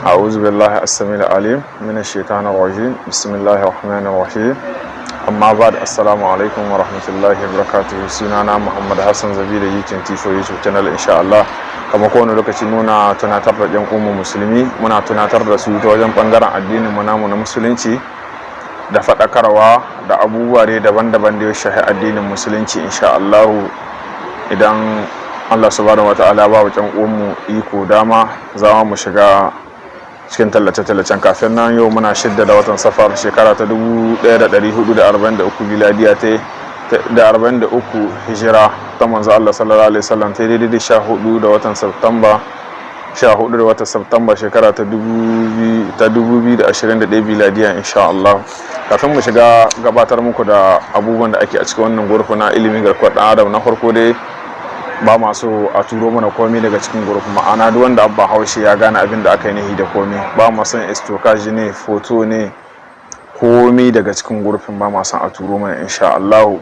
أعوذ بالله السميع العليم من الشيطان الرجيم بسم الله الرحمن الرحيم amma ba da assalamu alaikum wa rahmatullahi wa barakatuhu. Sunana Muhammad Hassan Zabi da YouTube YouTube channel insha Allah. Kamar kowane lokaci muna tunatar da yan uwan musulmi, muna tunatar da su ta wajen bangaren addinin mu namu na musulunci da faɗakarwa da abubuwa dai daban-daban da ya shafi addinin musulunci insha Allah. Idan Allah subhanahu wataala ba wa yan uwan mu iko dama za mu shiga cikin tallace-tallacen. Kafin nan yau muna 6 da watan safar shekara ta 1443 miladiya da 43 hijira ta manzo Allah sallallahu alaihi wasallam ta daidai da 14 da watan Septemba shekara ta 2021 miladiya insha Allah. Kafin mu shiga gabatar muku da abubuwan da ake a cikin wannan gurfi na ilimin garkuwar dan adam, na farko dai ba masu a turo mana komai daga cikin group, ma'ana duk wanda abba haushi ya gane abin da aka yi nihi da komai. Ba mu san stockage ne, photo ne, komai daga cikin gurufin ba ma san a turo mana insha Allah.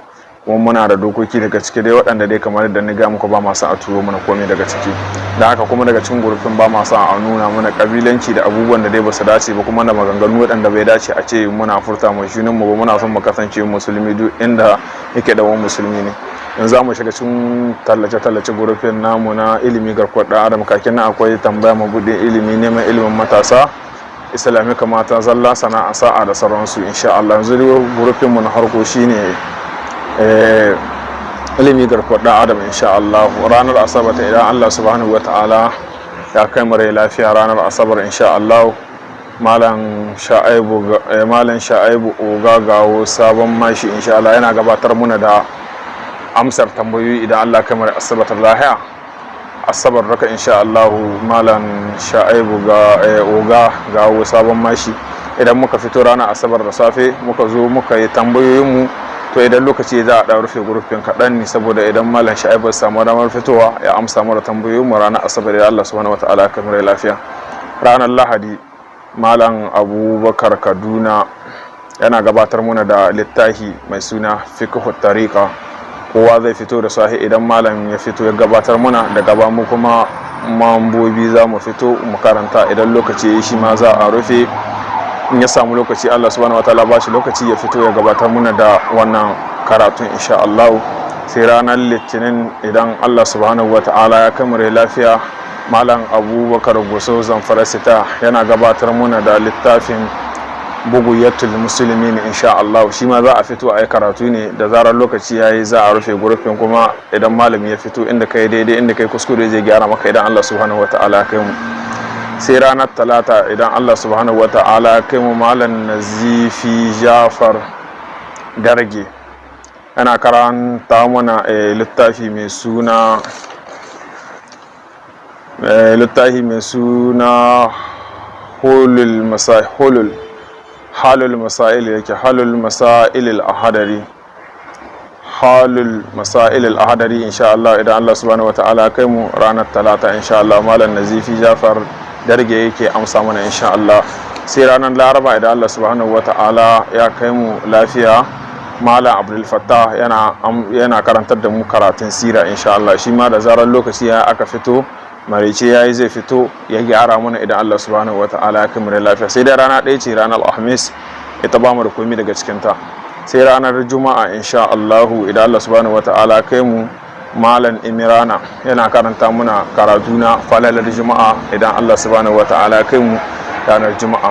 Kuma muna da dokoki daga ciki dai waɗanda dai kamar da ni ga muku ba ma san a turo mana komai daga ciki. Da haka kuma daga cikin gurufin ba ma san a nuna mana kabilanci da abubuwan da dai ba su dace ba, kuma da maganganu waɗanda bai dace a ce muna furta mu junan mu ba. Muna son mu kasance musulmi duk inda yake da wani musulmi ne. Yanzu za mu shiga cikin tallace-tallace gurufin namu na ilimi garkuwar ɗan adam. Kakin nan akwai tambaya mabudin ilimi, neman ilimin matasa, islami kamata zalla, sana'a, sa'a da sauransu insha Allah. Yanzu gurufin mu na harko shine ilimi garkuwar ɗan adam insha Allah. Ranar asabar idan Allah subhanahu wataala ya kai mu rai lafiya, ranar asabar insha Allah, malam Sha'aibu Oga Gawo sabon mashi insha Allah yana gabatar muna da amsar tambayoyi idan Allah kamar asabar lahiya asabar raka insha Allah. Malam Sha'aibu Oga Gawo sabon mashi idan muka fito ranar asabar da safe muka zo muka yi tambayoyin mu, to idan lokaci za a rufe gurufin kaɗan ne, saboda idan malam Sha'aibu samu damar fitowa ya amsa mana tambayoyin mu ranar asabar da Allah subhanahu wataala kamar lafiya. Ranar lahadi malam Abubakar Kaduna yana gabatar muna da littafi mai suna fiqhut tariqa. Kowa zai fito da sahi idan malam ya fito ya gabatar muna, da gaba mu kuma mambobi za mu fito mu karanta. Idan lokaci shi ma za a rufe, in ya samu lokaci Allah subhanahu wataala ba shi lokaci ya fito ya gabatar muna da wannan karatun insha Allah. Sai ranar litinin idan Allah subhanahu wataala ya kamare lafiya, malam Abubakar Goso Zamfara Sita yana gabatar muna da littafin buguyatul muslimin insha Allah. Shi ma za a fito a yi karatu ne, da zarar lokaci yayi za a rufe gurufin, kuma idan malami ya fito inda kai daidai inda kai kuskure zai gyara maka idan Allah subhanahu wataala ya kai mu. Sai ranar talata idan Allah subhanahu wataala ya kai mu, malam Nazifi Jafar Darge yana karanta mana littafi mai suna halul masail yake halul masail al-ahadari insha Allah. Idan Allah subhanahu wataala kai mu ranar talata insha Allah, malam Nazifi Jafar Darge yake amsa mana insha Allah. Sai ranar laraba idan Allah subhanahu wataala ya kai mu lafiya, malam Abdul Fattah yana karantar da mu karatun sira insha Allah. Shi ma da zarar lokaci ya aka fito marice yayi zai fito ya gyara mana idan Allah subhanahu wataala ya kai mu lafiya. Sai da rana ɗaya ce ranar alhamis, ita ba mu da komai daga cikin ta. Sai ranar juma'a insha Allah idan Allah subhanahu wataala kai mu, malam Imirana yana karanta muna karatu na falalar juma'a idan Allah subhanahu wataala kai mu ranar juma'a.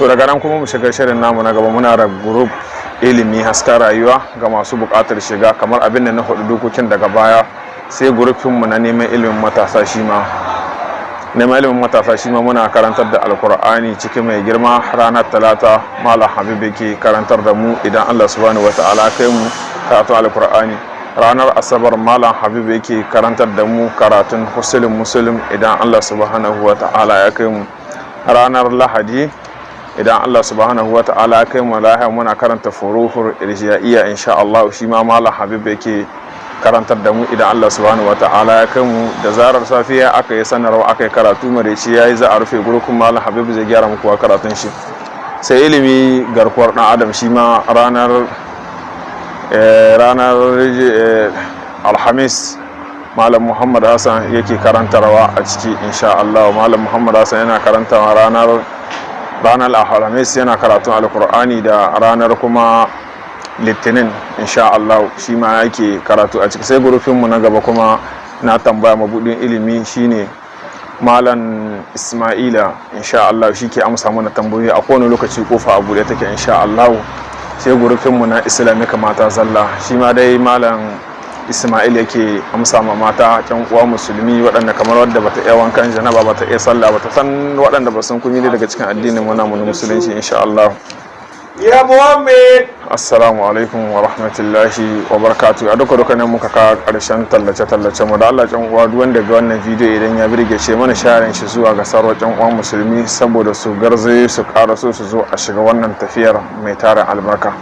To daga nan kuma mu shiga shirin namu na gaba. Muna da group ilimi haska rayuwa ga masu buƙatar shiga, kamar abin da na hudu dokokin daga baya. Sai gurufinmu na neman ilimin matasa, shi ma muna karantar da alkur'ani cikin mai girma. Ranar talata malam Habib ke karantar da mu idan Allah subhanahu wataala kai mu karatun alkur'ani. Ranar asabar malam Habib ke karantar da mu karatun husnul muslim idan Allah subhanahu wataala ya kai mu. Ranar lahadi idan Allah subhanahu wataala ya kai mu lahiya, muna karanta furuhur irja'iyya insha Allah. Shi ma malam Habib ke karantar da mu idan Allah subhanahu wataala ya kai mu. Da zarar safiya aka yi sanarwa aka yi karatu mareci yayi za a rufe gurukun malam Habib zai gyara muku karatun shi. Sai ilimi garkuwar dan adam, shi ma ranar alhamis malam Muhammad Hassan yake karantarwa a ciki insha Allah. Malam Muhammad Hassan yana karantawa ranar alhamis, yana karatun alkur'ani, da ranar kuma litinin insha Allah shi ma yake karatu a ciki. Sai gurufinmu na gaba kuma na tambaya mabudin ilimi shine malam Ismaila insha Allah shi ke amsa mana tambayoyi a kowane lokaci, kofa a buɗe take insha Allah. Sai gurufinmu na islamika mata zalla, shi ma dai malam Ismail yake amsa ma mata can uwa musulmi waɗanda kamar wadda bata iya wankan janaba, bata iya sallah, bata san waɗanda ba san komai daga cikin addinin mu na musulunci insha Allah. Ya Muhammad, assalamu alaikum wa rahmatullahi wa barakatuh. A duka ne muka ka karshen tallace mu, da Allah can uwa duk wanda ga wannan bidiyo idan ya birge ce mana sharing shi zuwa ga sarwa can uwa musulmi, saboda su garzaye su karaso su zo a shiga wannan tafiyar mai tarin albarka.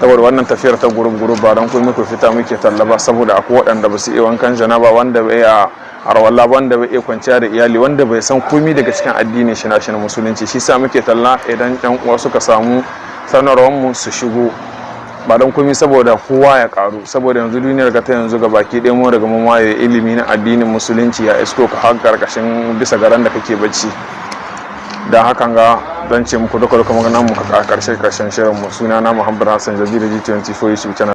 Saboda wannan tafiyar ta gurub ba don kuma muku fita muke tallaba, saboda akwai waɗanda ba su iya wankan janaba, wanda bai iya arwalla, wanda bai iya kwanciya da iyali, wanda bai san komai daga cikin addini shi na musulunci. Shi sa muke talla idan ɗan uwa suka samu sanarwar mu su shigo, ba don komai saboda kowa ya karu, saboda yanzu duniyar ga ta yanzu ga baki ɗaya mu daga mu waye ilimi na addinin musulunci ya isko ka har karkashin bisa garan da kake bacci. Da hakan ga zan ce muku duka magana muka karshen shirin mu. Sunana Muhammad Hassan, Jazeera G24 YouTube channel.